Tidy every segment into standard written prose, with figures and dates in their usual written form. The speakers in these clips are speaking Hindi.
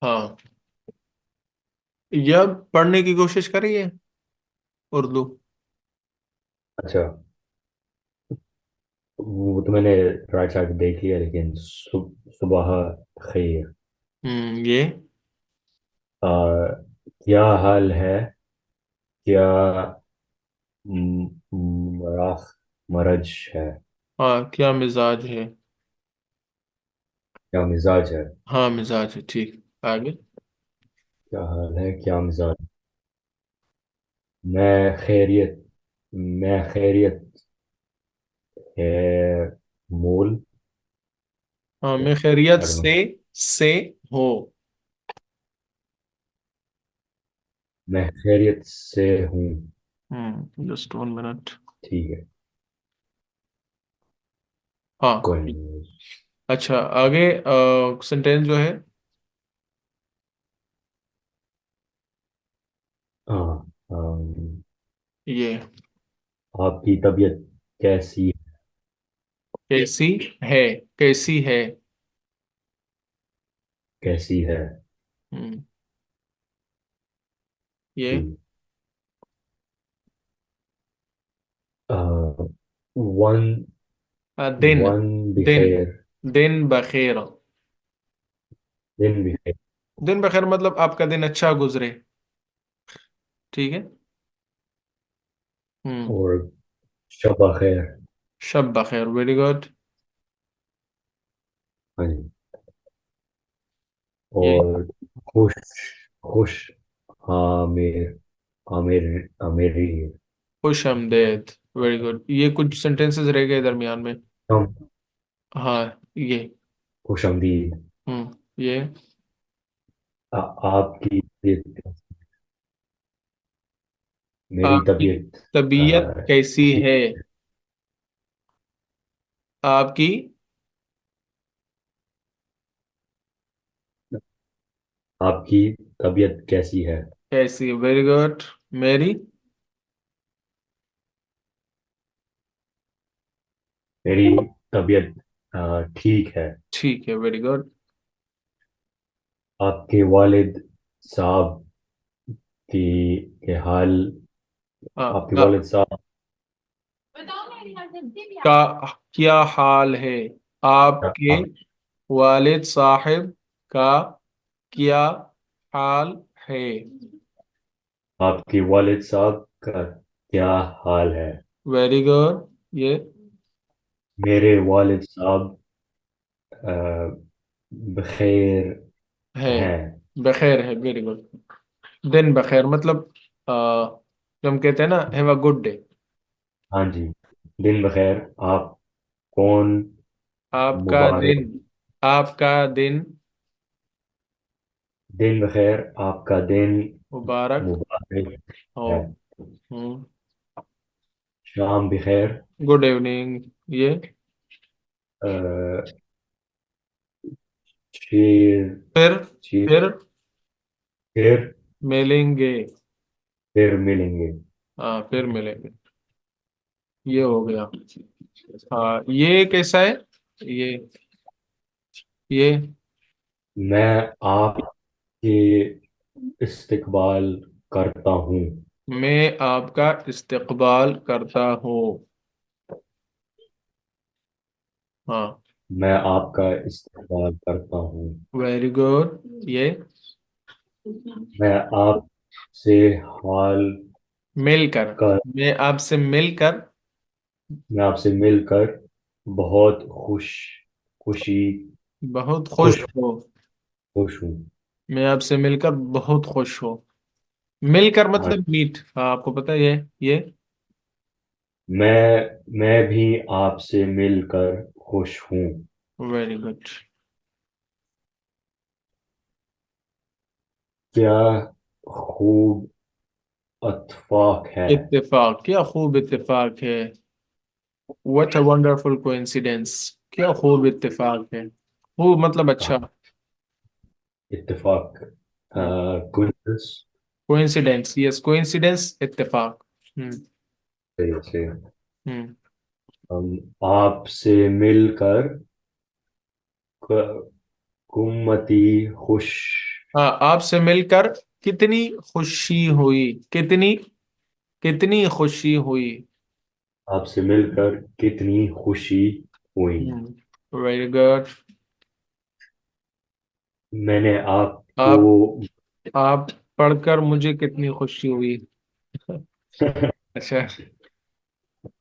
हाँ, यह पढ़ने की कोशिश करिए उर्दू। अच्छा, वो तो मैंने राइट साइड देख लिया, लेकिन सुबह खैर। ये। आ, क्या हाल है? क्या मराख मरज है? हाँ, क्या मिजाज है। क्या मिजाज है? हाँ, मिजाज है, ठीक। आगे। क्या हाल है, क्या मिजाज? मैं खैरियत। मैं खैरियत है। मूल। हाँ, मैं खैरियत I don't know। से हो। मैं खैरियत से हूँ। Just 1 minute. ठीक है। हाँ। कोई नहीं। अच्छा, आगे सेंटेंस जो है। हाँ। ये। आपकी तबीयत कैसी? कैसी है। कैसी है। कैसी है? हम्म ये। ठीक। वन दिन। वन दिन। बिखेर। दिन बखेर। दिन बिखेर। दिन बखेर मतलब आपका दिन अच्छा गुजरे। ठीक है। हम्म और शब बखेर। शब बखेर, वेरी गुड। हाँ जी। ये। और खुश खुश आमिर आमिर आमिरी। खुश आमदेद, वेरी गुड। ये कुछ सेंटेंसेस रह गए दरमियान में। हम हाँ, ये। खुश आमदीद। ये। आपकी तबीयत। मेरी आपकी तबीयत तबीयत कैसी ठीक। है। आपकी। आपकी तबीयत कैसी है? कैसी, वेरी गुड। मेरी। मेरी तबीयत ठीक है। ठीक है, वेरी गुड। आपके वालिद साहब की के हाल। आपके का वालिद साहब का क्या हाल है। आपके आप, वालिद साहिब का क्या हाल है। आपके वालिद साहब का क्या हाल है? Very good. ये। मेरे वालिद साहब बखैर है। हैं। बखैर है, वेरी गुड। दिन बखैर मतलब जो हम कहते हैं ना, हैव अ गुड डे। हाँ जी। दिन बखैर। आप कौन? आपका दिन। मुबारक। आपका दिन दिन बखैर। आपका दिन मुबारक मुबारक हो। है। हम्म शाम बखैर। Good evening. ये। अ, शेर फिर शेर फिर फिर मिलेंगे। फिर मिलेंगे। हाँ, फिर मिलेंगे। ये हो गया। हाँ, ये कैसा है। ये। ये। मैं आपके इस्तकबाल करता हूँ। मैं आपका इस्तकबाल करता हूँ। हाँ, मैं आपका इस्तकबाल करता हूँ। Very good. ये। मैं आपसे हाल मिलकर। कर मैं आपसे मिलकर मैं आपसे मिलकर बहुत खुशी बहुत खुश खुश हूँ। खुश हूँ। मैं आपसे मिलकर बहुत खुश हूँ। मिलकर हाँ। मतलब मीट, हाँ, आपको पता है ये। मैं भी आपसे मिलकर खुश हूँ। Very good. क्या खूब इत्तेफाक है। इत्तेफाक, क्या खूब इत्तेफाक है। What a wonderful coincidence. क्या खूब इत्तेफाक है। खूब मतलब अच्छा। इत्तेफाक। कुछ कोइंसिडेंस, यस, कोइंसिडेंस, इत्तेफाक। हम्म सही से। हम्म हम आपसे मिलकर क- कुम्मती खुश हाँ, आपसे मिलकर कितनी खुशी हुई, कितनी कितनी खुशी हुई। आपसे मिलकर कितनी खुशी हुई। Very good. मैंने आपको आप आप पढ़कर मुझे कितनी खुशी हुई। अच्छा।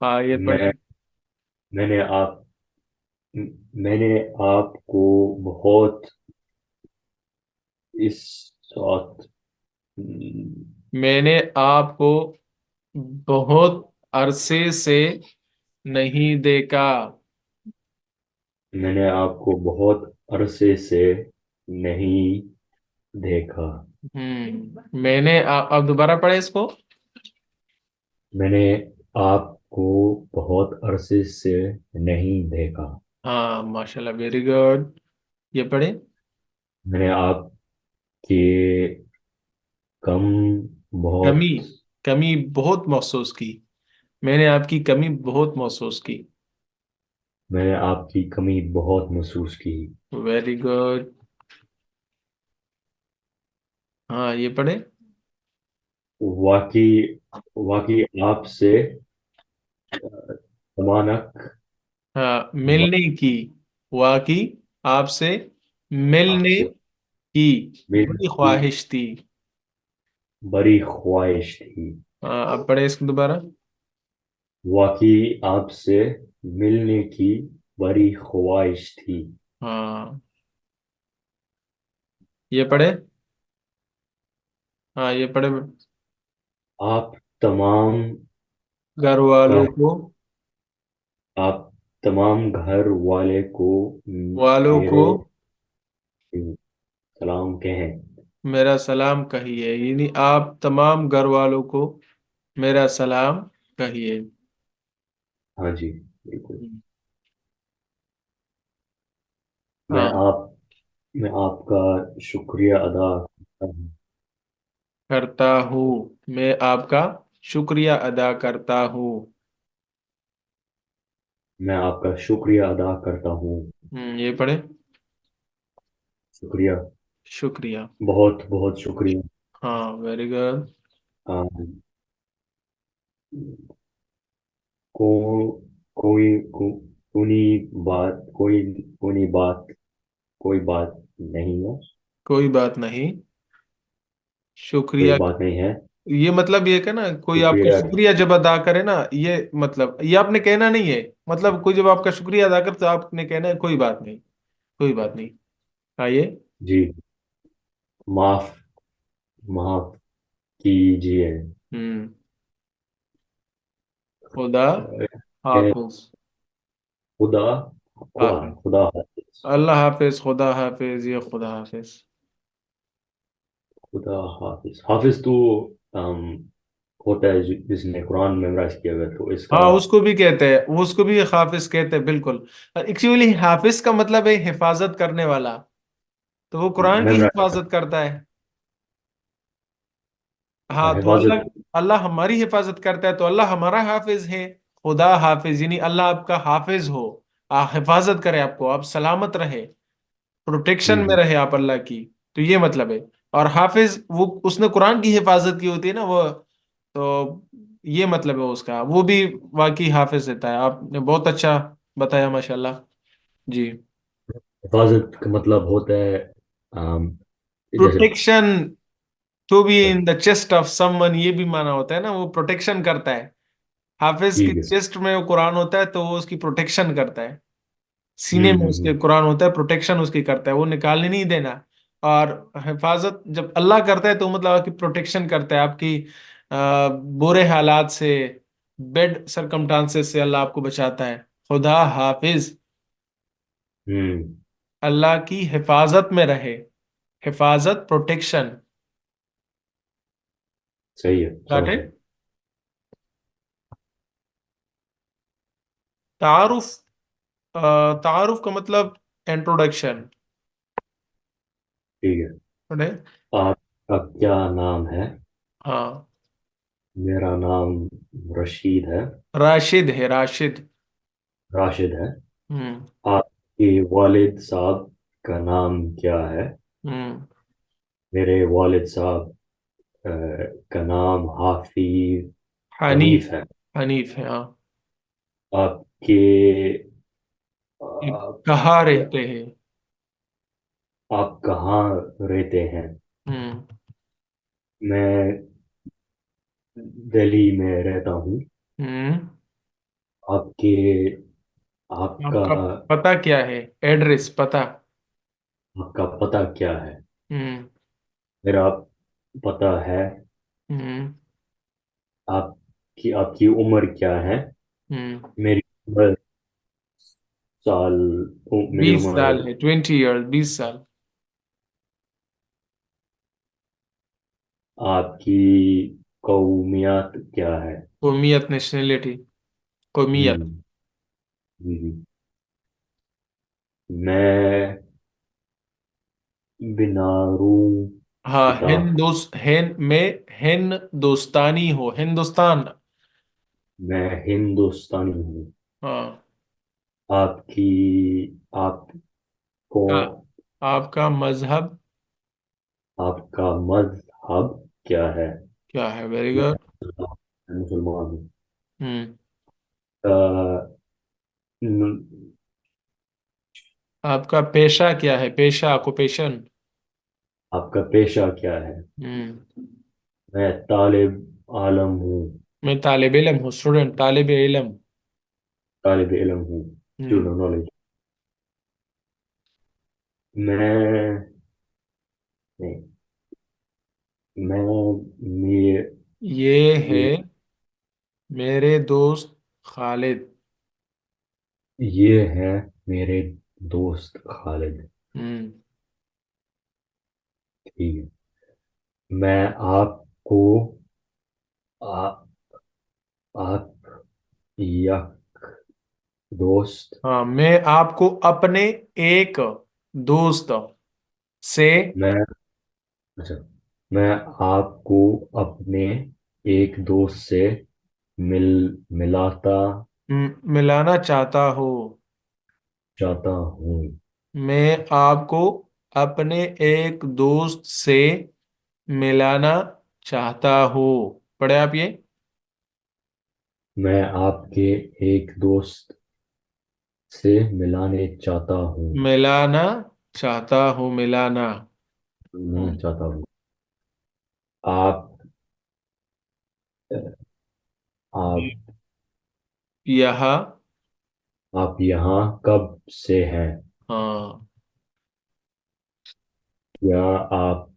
हाँ, ये पढ़े। मैं मैंने आप मैंने आपको बहुत इस वक्त मैंने आपको बहुत अरसे से नहीं देखा। मैंने आपको बहुत अरसे से नहीं देखा। अब दोबारा पढ़े इसको। मैंने आपको बहुत अरसे से नहीं देखा। हाँ, माशाल्लाह, वेरी गुड। ये पढ़े। मैंने आपके कम कमी, बहुत कमी बहुत महसूस की। मैंने आपकी कमी बहुत महसूस की। मैंने आपकी कमी बहुत महसूस की। Very good. हाँ, ये पढ़े। वाकई वाकई आपसे अचानक हाँ, मिलने की। वाकई आपसे मिलने आपसे की मिलने बड़ी की ख्वाहिश थी। बड़ी ख्वाहिश थी। हाँ, अब पढ़े इसको दोबारा। वाकई आपसे मिलने की बड़ी ख्वाहिश थी। हाँ, ये पढ़े। हाँ, ये पढ़े। आप तमाम घर वालों घर को, आप तमाम घर वाले को वालों को मेरे सलाम कहें। मेरा सलाम कहिए, यानी आप तमाम घर वालों को मेरा सलाम कहिए। हाँ जी, बिल्कुल। मैं हाँ, आप मैं आपका शुक्रिया अदा करता हूँ। करता हूँ। मैं आपका शुक्रिया अदा करता हूँ। मैं आपका शुक्रिया अदा करता हूँ। ये पढ़े। शुक्रिया। शुक्रिया। बहुत बहुत शुक्रिया। हाँ, वेरी गुड। आ, को कोई को, कोई बात कोई बात नहीं है। कोई बात नहीं। कोई शुक्रिया। बात नहीं है। ये मतलब ये है ना, कोई आपका शुक्रिया। शुक्रिया जब अदा करे ना, ये मतलब ये आपने कहना नहीं है। मतलब कोई जब आपका शुक्रिया अदा करे तो आपने कहना है कोई बात नहीं, कोई बात नहीं। हाँ, ये। जी। माफ माफ कीजिए। हम्म खुदा अ, हाफिज। खुदा खुदा हाफिज। खुदा हाफिज। अल्लाह हाफिज, खुदा हाफिज, ये खुदा हाफिज। खुदा हाफिज। हाफिज तो अम, होता है जिसने कुरान मेमोराइज किया हुआ है, तो इसका हाँ, उसको भी कहते हैं, वो उसको भी हाफिज कहते हैं, बिल्कुल। एक्चुअली हाफिज का मतलब है हिफाजत करने वाला। तो वो कुरान की मेमोराइज हिफाजत करता है। हाँ, तो अल्लाह, हिफाजत। अल्लाह हमारी हिफाजत करता है, तो अल्लाह हमारा हाफिज है। खुदा हाफिज यानी अल्लाह आपका हाफिज हो। हिफाजत करे आपको, आप सलामत रहे, प्रोटेक्शन में हम्म। रहे आप अल्लाह की। तो ये मतलब है। और हाफिज वो उसने कुरान की हिफाजत की होती है ना वो। तो ये मतलब है उसका, वो भी वाकई हाफिज रहता है। आपने बहुत अच्छा बताया, माशाल्लाह। जी। हिफाजत का मतलब होता है जैसे। Protection. To be in the chest of someone, ये भी माना होता है ना, वो प्रोटेक्शन करता है। हाफिज की ठीक है। चेस्ट में वो कुरान होता है, तो वो उसकी प्रोटेक्शन करता है। सीने में उसके हम्म। कुरान होता है, प्रोटेक्शन उसकी करता है, वो निकालने नहीं देना। और हिफाजत जब अल्लाह करता है तो मतलब आपकी प्रोटेक्शन करता है, आपकी बुरे हालात से, बेड सरकमस्टांसेस से अल्लाह आपको बचाता है। खुदा हाफिज, हम्म। अल्लाह की हिफाजत में रहे। हिफाजत, प्रोटेक्शन। सही है, गॉट समझ इट। गया। तारुफ। तारुफ का मतलब इंट्रोडक्शन। ठीक है। आपका क्या नाम है? हाँ, मेरा नाम रशीद है। राशिद है, राशिद। राशिद है। हम्म आपके वालिद साहब का नाम क्या है? हम्म मेरे वालिद साहब अ, का नाम हाफिज हनीफ। हनीफ है। हनीफ है, हाँ। आपके ये आप, कहाँ रहते हैं? आप कहाँ रहते हैं? हम्म। मैं दिल्ली में रहता हूँ। हम्म। आपके आपका आपका पता क्या है? एड्रेस, पता। आपका पता क्या है? हम्म। मेरा पता है। हम्म। आपकी आपकी उम्र क्या है? हम्म। मेरी उम्र साल मेरी 20 साल उम्र है, 20 ईयर, 20 साल। आपकी कौमियत क्या है? कौमियत, नेशनलिटी, कौमियत। हम्म। हम्म। मैं बिनारू हाँ, सिता हिंदुस हिंद में हिंदुस्तानी हो, हिंदुस्तान। मैं हिंदुस्तानी हूँ। हाँ। आपकी आपको हाँ, आपका मजहब आपका मजहब क्या है? क्या है? वेरी मैं गुड। मुसलमान हूँ। हम्म। अ, न- आपका पेशा क्या है? पेशा, ऑक्युपेशन। आपका पेशा क्या है? हम्म। मैं तालिब आलम हूँ। मैं तालिब इल्म हूँ, स्टूडेंट, तालिब इल्म। तालिब इलम हूँ। हम्म। Student knowledge. मैं नहीं मैं मे, ये है ये मेरे दोस्त खालिद। ये है मेरे दोस्त खालिद। हम्म। ठीक है। मैं आपको आ, आप या दोस्त हाँ, मैं आपको अपने एक दोस्त से मैं अच्छा मैं आपको अपने एक दोस्त से मिल मिलाता मिलाना चाहता हूँ। चाहता हूँ। मैं आपको अपने एक दोस्त से मिलाना चाहता हूँ। पढ़े आप ये? मैं आपके एक दोस्त से मिलाने चाहता हूँ। मिलाना चाहता हूँ, मिलाना। मैं हम्म। चाहता हूँ। आप आप यह। आप यहाँ कब से हैं? हाँ। या आप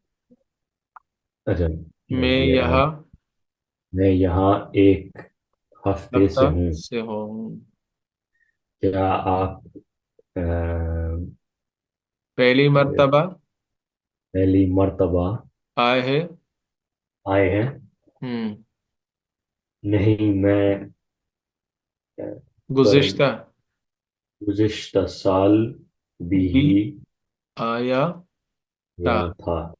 अच्छा मैं नहीं ये यह मैं यहाँ एक हफ्ते हफ्ता से हूँ। से हूँ। क्या आप पहली मर्तबा पहली मर्तबा आए हैं। आए हैं? हम्म। नहीं मैं पर गुज़िश्ता गुज़िश्ता साल भी भी आया था। यहाँ था।